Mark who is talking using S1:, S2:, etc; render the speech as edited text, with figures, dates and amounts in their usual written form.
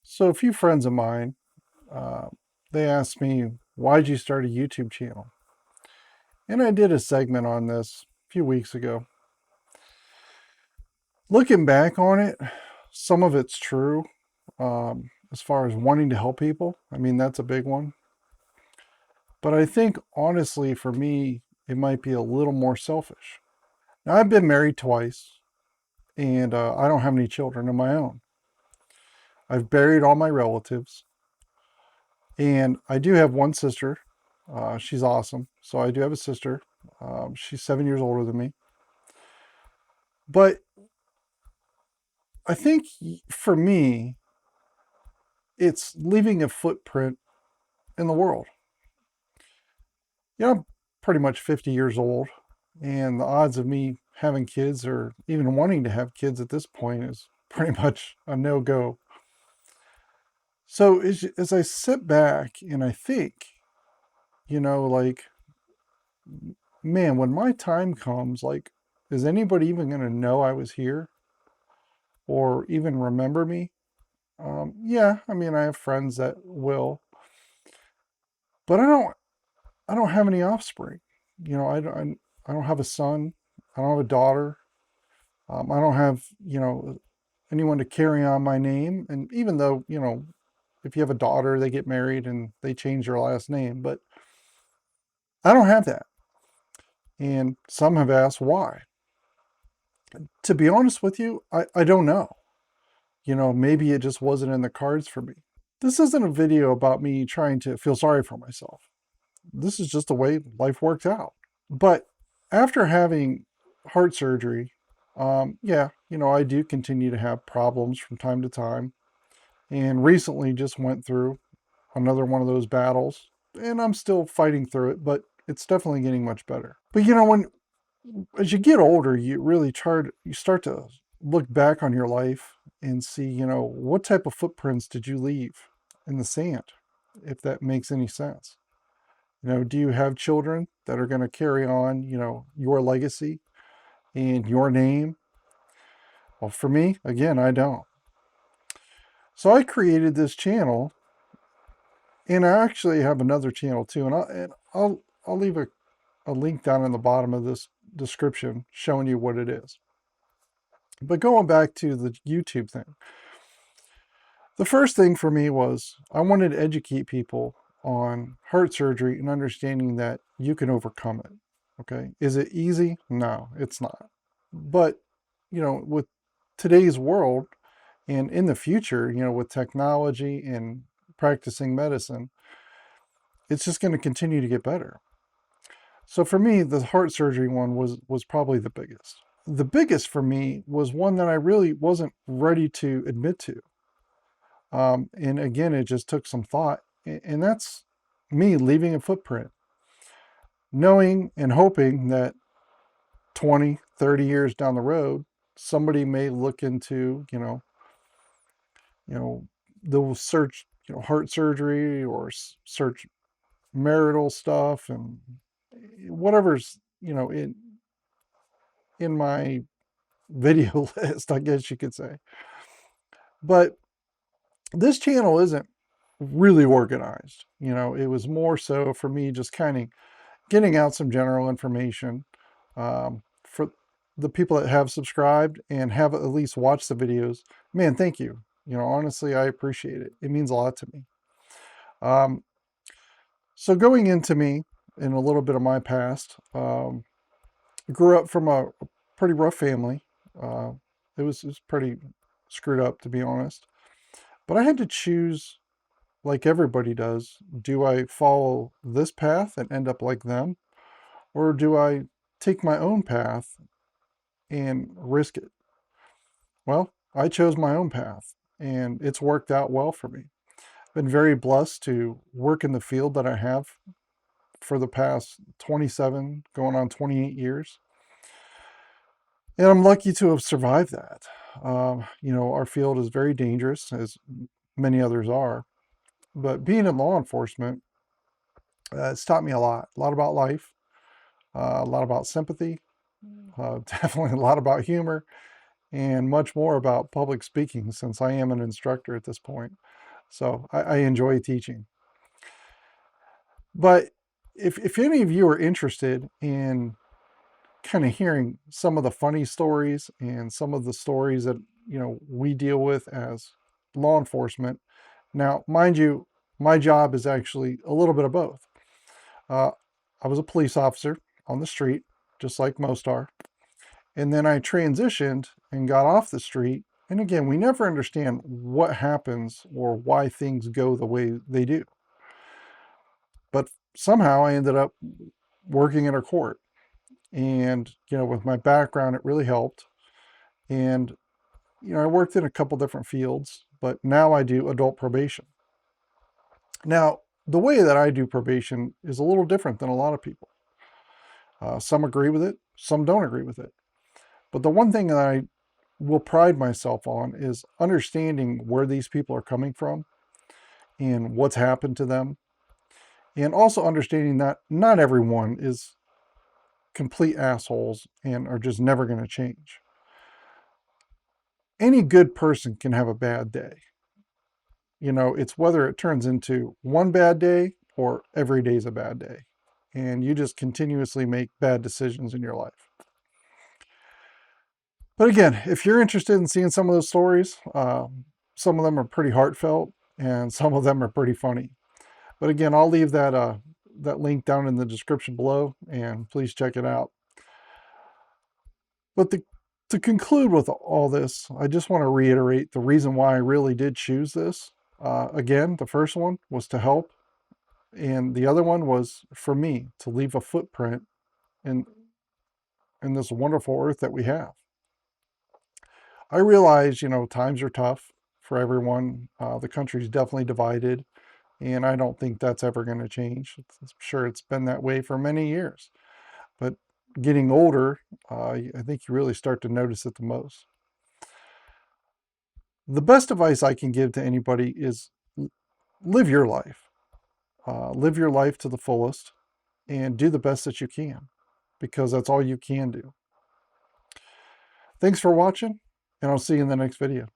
S1: So a few friends of mine, uh, they asked me, why'd you start a YouTube channel? And I did a segment on this a few weeks ago. Looking back on it, some of it's true as far as wanting to help people. I mean, that's a big one. But I think honestly, for me, it might be a little more selfish. Now, I've been married twice and I don't have any children of my own. I've buried all my relatives and I do have one sister. She's awesome. So I do have a sister. She's 7 years older than me. But I think for me, it's leaving a footprint in the world. I'm pretty much 50 years old, and the odds of me having kids or even wanting to have kids at this point is pretty much a no go. So as I sit back and I think, like, man, when my time comes, like, is anybody even going to know I was here or even remember me? Yeah, I mean, I have friends that will, but I don't have any offspring. I don't have a son. I don't have a daughter. I don't have, anyone to carry on my name. And even though, if you have a daughter, they get married and they change their last name, but I don't have that. And some have asked why. To be honest with you, I don't know. Maybe it just wasn't in the cards for me. This isn't a video about me trying to feel sorry for myself. This is just the way life worked out. But after having heart surgery, yeah, I do continue to have problems from time to time. And recently just went through another one of those battles. And I'm still fighting through it, but it's definitely getting much better. But when as you get older, you start to look back on your life and see, what type of footprints did you leave in the sand, if that makes any sense. Do you have children that are going to carry on, your legacy and your name? Well, for me, again, I don't. So I created this channel, and I actually have another channel too, and I'll leave a link down in the bottom of this description showing you what it is. But going back to the YouTube thing, the first thing for me was I wanted to educate people on heart surgery and understanding that you can overcome it. Okay. Is it easy? No, it's not. But, with today's world and in the future, with technology and practicing medicine, it's just going to continue to get better. So for me, the heart surgery one was probably the biggest. The biggest for me was one that I really wasn't ready to admit to. And again, it just took some thought. And that's me leaving a footprint, knowing and hoping that 20, 30 years down the road, somebody may look into, they'll search, heart surgery or search marital stuff and whatever's, in my video list, I guess you could say. But this channel isn't really organized. It was more so for me just kind of getting out some general information for the people that have subscribed and have at least watched the videos. Man, thank you. Honestly, I appreciate it. It means a lot to me. Um, so going into me and a little bit of my past, grew up from a pretty rough family. Uh, it was pretty screwed up, to be honest. But I had to choose, like everybody does. Do I follow this path and end up like them? Or do I take my own path and risk it? Well, I chose my own path, and it's worked out well for me. I've been very blessed to work in the field that I have for the past 27, going on 28 years. And I'm lucky to have survived that. Our field is very dangerous, as many others are. But being in law enforcement, it's taught me a lot about life, a lot about sympathy, definitely a lot about humor, and much more about public speaking since I am an instructor at this point. So I enjoy teaching. But if any of you are interested in kind of hearing some of the funny stories and some of the stories that we deal with as law enforcement, now mind you, my job is actually a little bit of both. uh, I was a police officer on the street, just like most are, and then I transitioned and got off the street. And again, we never understand what happens or why things go the way they do, but somehow I ended up working in a court. And with my background, it really helped. And I worked in a couple different fields, but now I do adult probation. Now, the way that I do probation is a little different than a lot of people. Some agree with it, some don't agree with it. But the one thing that I will pride myself on is understanding where these people are coming from and what's happened to them. And also understanding that not everyone is complete assholes and are just never going to change. Any good person can have a bad day. It's whether it turns into one bad day or every day's a bad day. And you just continuously make bad decisions in your life. But again, if you're interested in seeing some of those stories, some of them are pretty heartfelt and some of them are pretty funny. But again, I'll leave that link down in the description below, and please check it out. But to conclude with all this, I just want to reiterate the reason why I really did choose this. Again, the first one was to help, and the other one was for me to leave a footprint in this wonderful earth that we have. I realize, times are tough for everyone. The country's definitely divided, and I don't think that's ever going to change. I'm sure it's been that way for many years. But getting older, I think you really start to notice it the most. The best advice I can give to anybody is live your life. Live your life to the fullest and do the best that you can, because that's all you can do. Thanks for watching, and I'll see you in the next video.